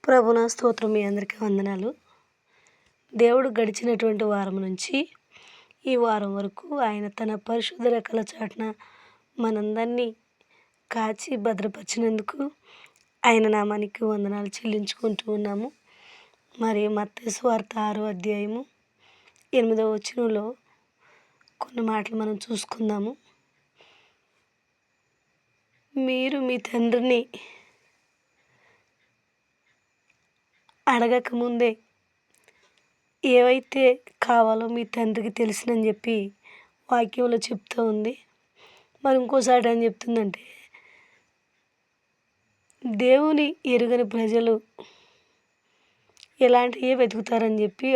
ప్రభునా స్తోత్రం. మీ అందరికీ వందనాలు. దేవుడు గడిచినటువంటి వారం నుంచి ఈ వారం వరకు ఆయన తన పరిశుద్ధ రెక్కల చాటున మనందరినీ కాచి భద్రపరిచినందుకు ఆయన నామానికి వందనాలు చెల్లించుకుంటూ ఉన్నాము. మరి మత్తయి సువార్త 6వ అధ్యాయము 8వ వచనంలో కొన్ని మాటలు మనం చూసుకుందాము. మీరు మీ తండ్రిని అడగకముందే ఏవైతే కావాలో మీ తండ్రికి తెలుసునని చెప్పి వాక్యంలో చెప్తూ ఉంది. మరి ఇంకోసారి ఏం చెప్తుందంటే, దేవుని ఎరుగని ప్రజలు ఎలాంటివే వెతుకుతారని చెప్పి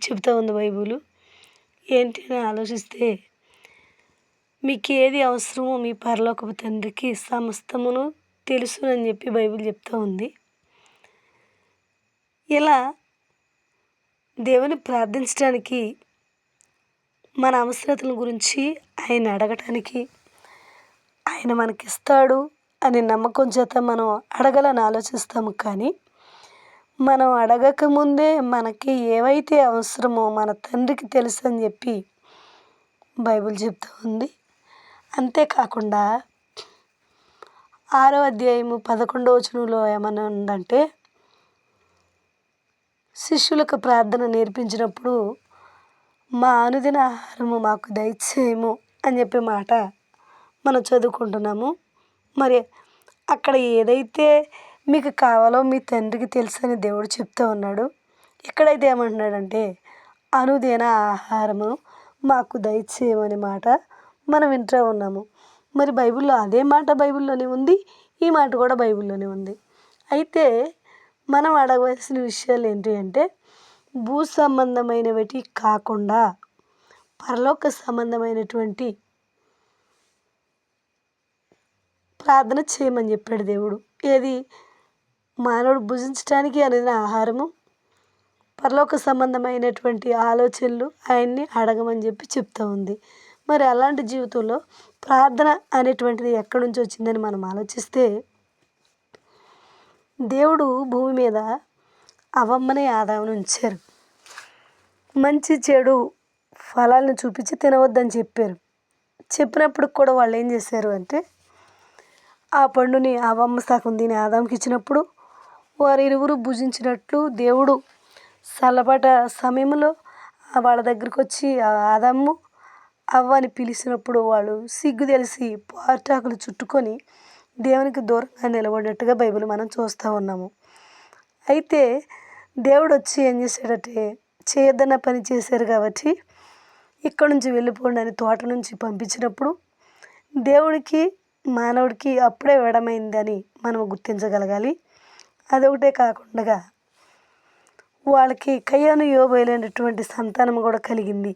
చెప్తూ ఉంది బైబిల్. ఏంటి అని ఆలోచిస్తే, మీకు ఏది అవసరమో మీ పరలోకపు తండ్రికి సమస్తమును తెలుసునని చెప్పి బైబిల్ చెప్తూ ఉంది. ఇలా దేవుని ప్రార్థించడానికి, మన అవసరతల గురించి ఆయన అడగటానికి, ఆయన మనకిస్తాడు అనే నమ్మకం చేత మనం అడగాలని ఆలోచిస్తాము. కానీ మనం అడగకముందే మనకి ఏవైతే అవసరమో మన తండ్రికి తెలుసు అని చెప్పి బైబిల్ చెప్తూ ఉంది. అంతేకాకుండా 6వ అధ్యాయము 11వ వచనంలో ఏమన్నా ఉందంటే, శిష్యులకు ప్రార్థన నేర్పించినప్పుడు మా అనుదిన ఆహారము మాకు దయచేయము అని చెప్పే మాట మనం చదువుకుంటున్నాము. మరి అక్కడ ఏదైతే మీకు కావాలో మీ తండ్రికి తెలుసు అని దేవుడు చెప్తూ ఉన్నాడు. ఎక్కడైతే ఏమంటున్నాడంటే, అనుదిన ఆహారము మాకు దయచేయమనే మాట మనం వింటూ ఉన్నాము. మరి బైబిల్లో అదే మాట బైబిల్లోనే ఉంది, ఈ మాట కూడా బైబిల్లోనే ఉంది. అయితే మనం అడగవలసిన విషయాలు ఏంటి అంటే, భూ సంబంధమైనవి కాకుండా పరలోక సంబంధమైనటువంటి ప్రార్థన చేయమని చెప్పాడు దేవుడు. ఏది? మానవుడు భుజించడానికి అనేది ఆహారము, పరలోక సంబంధమైనటువంటి ఆలోచనలు ఆయన్ని అడగమని చెప్పి చెప్తూ ఉంది. మరి అలాంటి జీవితంలో ప్రార్థన అనేటువంటిది ఎక్కడి నుంచి వచ్చిందని మనం ఆలోచిస్తే, దేవుడు భూమి మీద అవ్వమ్మని ఆదామును ఉంచారు. మంచి చెడు ఫలాలను చూపించి తినవద్దని చెప్పారు. చెప్పినప్పుడు కూడా వాళ్ళు ఏం చేశారు అంటే, ఆ పండుని అవ్వమ్మ సగం తిని ఆదాముకి ఇచ్చినప్పుడు వారు ఇరువురు భుజించినట్లు దేవుడు చల్లబడ్డ సమయంలో వాళ్ళ దగ్గరికి వచ్చి ఆదాము అవ్వని పిలిచినప్పుడు వాళ్ళు సిగ్గు తెలిసి పోటాకులు చుట్టుకొని దేవునికి దూరంగా నిలబడినట్టుగా బైబిల్ మనం చూస్తూ ఉన్నాము. అయితే దేవుడు వచ్చి ఏం చేశాడంటే, చేయొద్దన్న పని చేశారు కాబట్టి ఇక్కడ నుంచి వెళ్ళిపోండి అని తోట నుంచి పంపించినప్పుడు దేవుడికి మానవుడికి అప్పుడే విడమైందని మనం గుర్తించగలగాలి. అదొకటే కాకుండా వాళ్ళకి కయ్యను యోబేలైనటువంటి సంతానం కూడా కలిగింది.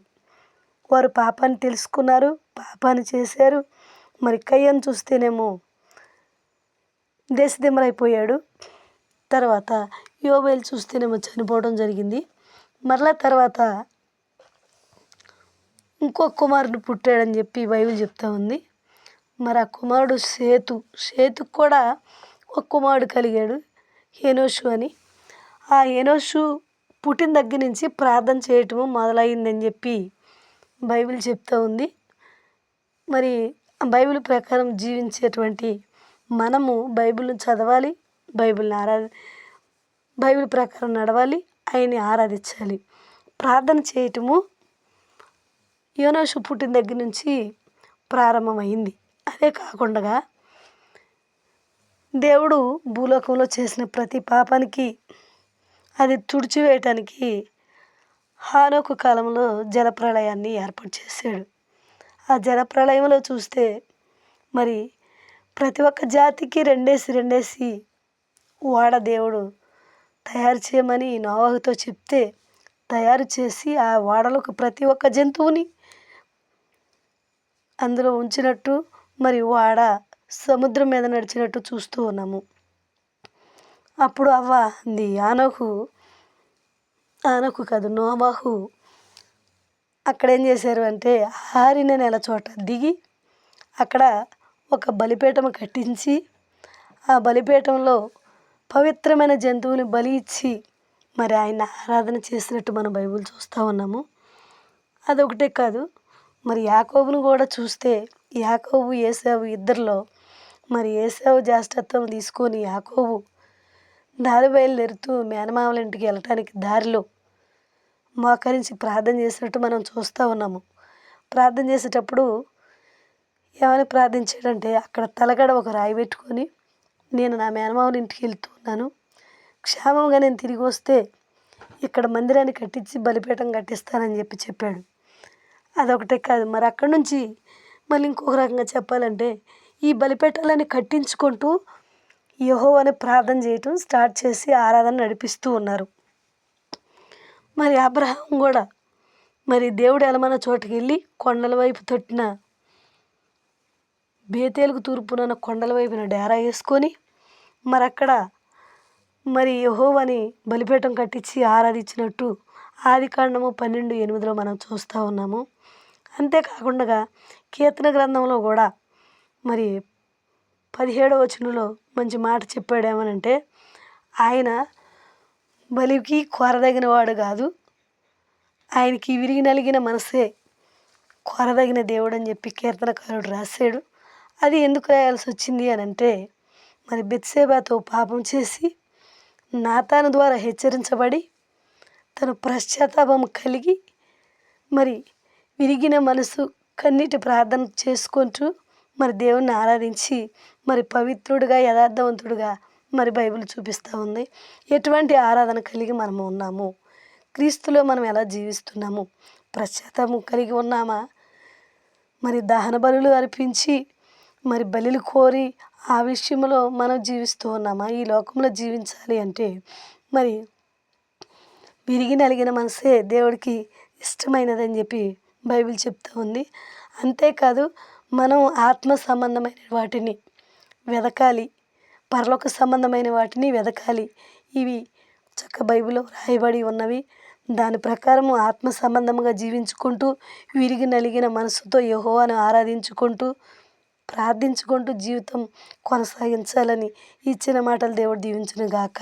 వారు పాపాన్ని తెలుసుకున్నారు, పాపాన్ని చేశారు. మరి కయ్యను చూస్తేనేమో దేశదిమ్మరైపోయాడు. తర్వాత యోబేలు చూస్తేనేమో చనిపోవడం జరిగింది. మరలా తర్వాత ఇంకో కుమారుడు పుట్టాడని చెప్పి బైబిల్ చెప్తా ఉంది. మరి ఆ కుమారుడు షేతుకు కూడా ఒక కుమారుడు కలిగాడు, హెనోషు అని. ఆ హెనోషు పుట్టిన దగ్గర నుంచి ప్రార్థన చేయటము మొదలైందని చెప్పి బైబిల్ చెప్తూ ఉంది. మరి బైబిల్ ప్రకారం జీవించేటువంటి మనము బైబిల్ని చదవాలి, బైబిల్ ప్రకారం నడవాలి, ఆయన్ని ఆరాధించాలి. ప్రార్థన చేయటము హెనోషు పుట్టిన దగ్గర నుంచి ప్రారంభమైంది. అదే కాకుండా దేవుడు భూలోకంలో చేసిన ప్రతి పాపానికి అది తుడిచివేయటానికి హానోకు కాలంలో జలప్రళయాన్ని ఏర్పాటు చేశాడు. ఆ జలప్రళయంలో చూస్తే మరి ప్రతి ఒక్క జాతికి రెండేసి ఓడ దేవుడు తయారు చేయమని నోవహుతో చెప్తే తయారు చేసి ఆ ఓడలకు ప్రతి ఒక్క జంతువుని అందులో ఉంచినట్టు, మరి ఓడ సముద్రం మీద నడిచినట్టు చూస్తూ ఉన్నాము. అప్పుడు నోవహు అక్కడ ఏం చేశారు అంటే, ఆరిన నెల చోట దిగి అక్కడ ఒక బలిపీఠం కట్టించి ఆ బలిపీఠంలో పవిత్రమైన జంతువుని బలి ఇచ్చి మరి ఆయన ఆరాధన చేసినట్టు మనం బైబిల్ చూస్తూ ఉన్నాము. అదొకటే కాదు, మరి యాకోబును కూడా చూస్తే యాకోబు ఏశావు ఇద్దరిలో మరి ఏశావు జ్యేష్ఠత్వం తీసుకొని యాకోబు దారి బయలుదేరుతూ మేనమామల ఇంటికి వెళ్ళటానికి దారిలో మోకరించి ప్రార్థన చేసినట్టు మనం చూస్తూ ఉన్నాము. ప్రార్థన చేసేటప్పుడు ఏమని ప్రార్థించాడంటే, అక్కడ తలగడ ఒక రాయి పెట్టుకొని నేను నా మేనమామల ఇంటికి వెళ్తున్నాను, క్షేమంగా నేను తిరిగి వస్తే ఇక్కడ మందిరాన్ని కట్టించి బలిపీఠం కట్టిస్తానని చెప్పాడు. అదొకటే కాదు, మరి అక్కడి నుంచి మళ్ళీ ఇంకొక రకంగా చెప్పాలంటే ఈ బలిపీఠాలని కట్టించుకుంటూ యెహోవాని ప్రార్థన చేయటం స్టార్ట్ చేసి ఆరాధన నడిపిస్తూ ఉన్నారు. మరి అబ్రహాం కూడా మరి దేవుడు ఎలమన్న చోటుకి వెళ్ళి కొండల వైపు తొట్టిన బేతేలుకు తూర్పున కొండల వైపున డేరా వేసుకొని మరి అక్కడ మరి యెహోవాని బలిపీఠం కట్టించి ఆరాధించినట్టు ఆదికాండము 12:8 మనం చూస్తూ ఉన్నాము. అంతేకాకుండా కీర్తన గ్రంథంలో కూడా మరి 17వ వచనంలో మంచి మాట చెప్పాడు. ఏమనంటే, ఆయన బలికి కోరదగిన వాడు కాదు, ఆయనకి విరిగి నలిగిన మనసే కోరదగిన దేవుడు అని చెప్పి కీర్తనకారుడు రాశాడు. అది ఎందుకు రాయాల్సి వచ్చింది అని అంటే, మరి బెత్షెబాతో పాపం చేసి నాతాను ద్వారా హెచ్చరించబడి తను పశ్చాత్తాపం కలిగి మరి విరిగిన మనసు కన్నీటి ప్రార్థన చేసుకుంటూ మరి దేవుణ్ణి ఆరాధించి మరి పవిత్రుడిగా యథార్థవంతుడిగా మరి బైబిల్ చూపిస్తూ ఉంది. ఎటువంటి ఆరాధన కలిగి మనము ఉన్నాము, క్రీస్తులో మనం ఎలా జీవిస్తున్నాము, పశ్చాత్తాపం కలిగి ఉన్నామా, మరి దహన బలులు అర్పించి మరి బలులు కోరి ఆ విషయంలో మనం జీవిస్తూ ఉన్నామా? ఈ లోకంలో జీవించాలి అంటే మరి విరిగి నలిగిన మనసే దేవుడికి ఇష్టమైనదని చెప్పి బైబిల్ చెప్తూ ఉంది. అంతేకాదు, మనం ఆత్మ సంబంధమైన వాటిని వెదకాలి, పరలోక సంబంధమైన వాటిని వెదకాలి. ఇవి బైబిల్లో రాయబడి ఉన్నవి. దాని ప్రకారము ఆత్మ సంబంధముగా జీవించుకుంటూ విరిగి నలిగిన మనసుతో యెహోవాను ఆరాధించుకుంటూ ప్రార్థించుకుంటూ జీవితం కొనసాగించాలని ఇచ్చిన మాటలు దేవుడు దీవించును గాక.